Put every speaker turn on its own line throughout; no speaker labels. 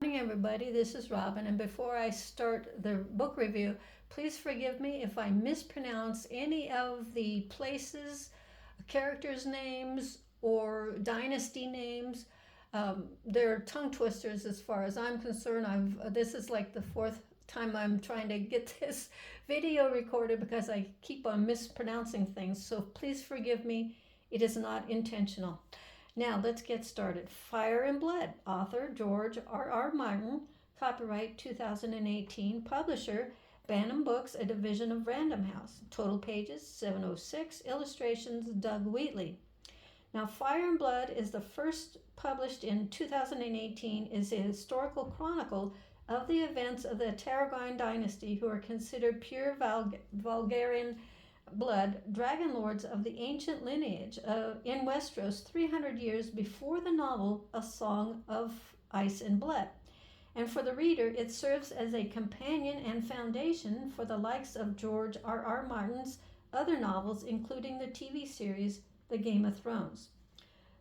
Morning, everybody. This is Robin, and before I start the book review, please forgive me if I mispronounce any of the places, characters' names, or dynasty names. They're tongue twisters as far as I'm concerned. This is like the fourth time I'm trying to get this video recorded because I keep on mispronouncing things. So please forgive me. It is not intentional. Now let's get started. Fire and Blood, author George R.R. Martin, copyright 2018, publisher Bantam Books, a division of Random House. Total pages 706, illustrations Doug Wheatley. Now Fire and Blood is the first published in 2018, is a historical chronicle of the events of the Tarragon dynasty, who are considered pure Vulgarian blood, dragon lords of the ancient lineage in Westeros 300 years before the novel A Song of Ice and Blood. And for the reader, it serves as a companion and foundation for the likes of George R.R. Martin's other novels, including the TV series The Game of Thrones.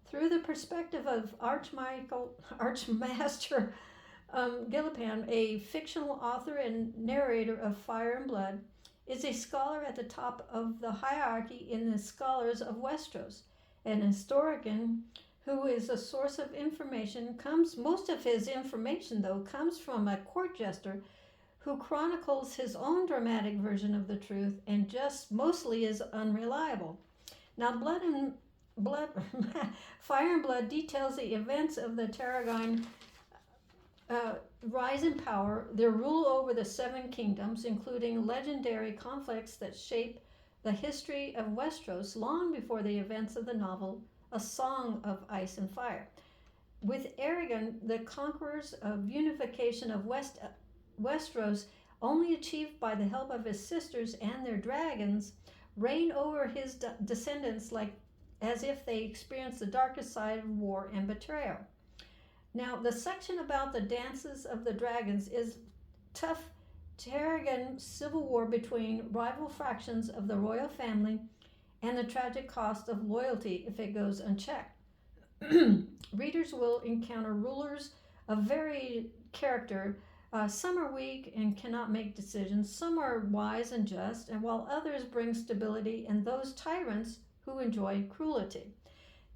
Through the perspective of Archmaster Gillipan, a fictional author and narrator of Fire and Blood, is a scholar at the top of the hierarchy in the scholars of Westeros. An historian who is a source of information most of his information though comes from a court jester who chronicles his own dramatic version of the truth and just mostly is unreliable. Now Fire and Blood details the events of the Tarragon rise in power, their rule over the Seven Kingdoms, including legendary conflicts that shape the history of Westeros long before the events of the novel A Song of Ice and Fire. With Aegon, the conquerors of unification of Westeros, only achieved by the help of his sisters and their dragons, reign over his descendants as if they experienced the darkest side of war and betrayal. Now, the section about the dances of the dragons is tough Tarragon civil war between rival factions of the royal family and the tragic cost of loyalty if it goes unchecked. Readers will encounter rulers of varied character. Some are weak and cannot make decisions. Some are wise and just, and while others bring stability, and those tyrants who enjoy cruelty.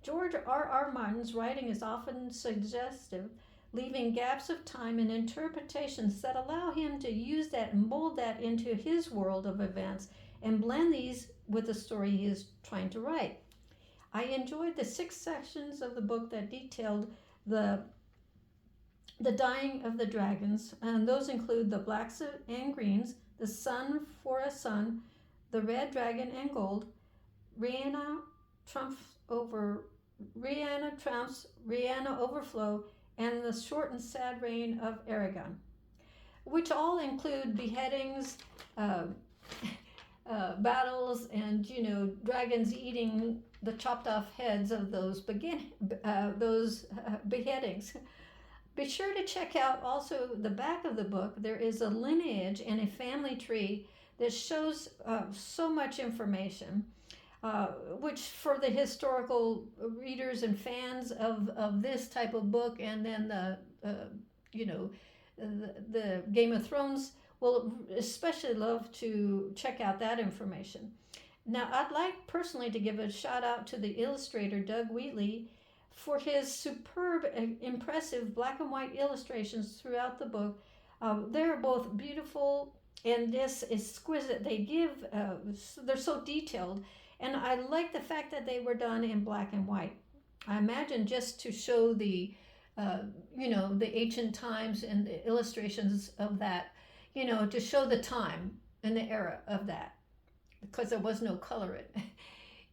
George R.R. Martin's writing is often suggestive, leaving gaps of time and interpretations that allow him to use that and mold that into his world of events and blend these with the story he is trying to write. I enjoyed the 6 sections of the book that detailed the dying of the dragons, and those include the blacks and greens, the sun for a sun, the red dragon and gold, Rhianna trumps Rhianna overflow, and the short and sad reign of Aegon, which all include beheadings, battles, and dragons eating the chopped off heads of those beheadings. Be sure to check out also the back of the book. There is a lineage and a family tree that shows so much information. Which for the historical readers and fans of this type of book, and then the Game of Thrones will especially love to check out that information. Now, I'd like personally to give a shout out to the illustrator Doug Wheatley for his superb, impressive black and white illustrations throughout the book. They're both beautiful and just exquisite. They're so detailed. And I like the fact that they were done in black and white. I imagine just to show the ancient times and the illustrations of that, to show the time and the era of that, because there was no color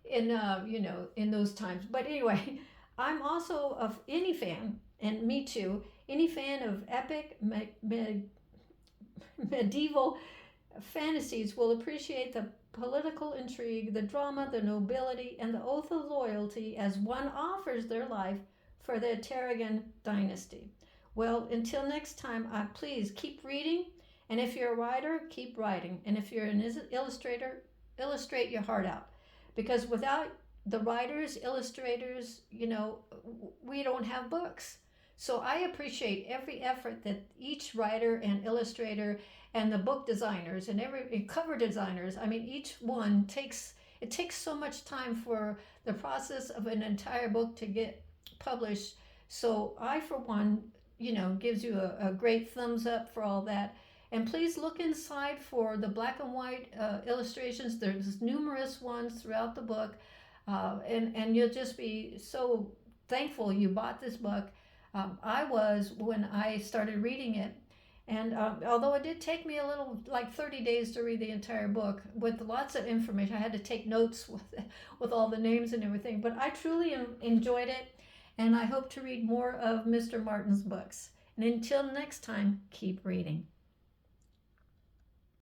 in those times. But anyway, I'm also of any fan, and me too, any fan of epic medieval fantasies will appreciate the political intrigue, the drama, the nobility, and the oath of loyalty as one offers their life for the Tarragon dynasty. Well, until next time, please keep reading, and if you're a writer, keep writing, and if you're an illustrator, illustrate your heart out, because without the writers, illustrators, we don't have books. So I appreciate every effort that each writer and illustrator and the book designers and every cover designers, I mean, each one takes, it takes so much time for the process of an entire book to get published. So I, for one, gives you a great thumbs up for all that. And please look inside for the black and white illustrations. There's numerous ones throughout the book, and you'll just be so thankful you bought this book. I was when I started reading it, and although it did take me a little, like 30 days to read the entire book with lots of information, I had to take notes with all the names and everything. But I truly enjoyed it, and I hope to read more of Mr. Martin's books. And until next time, keep reading.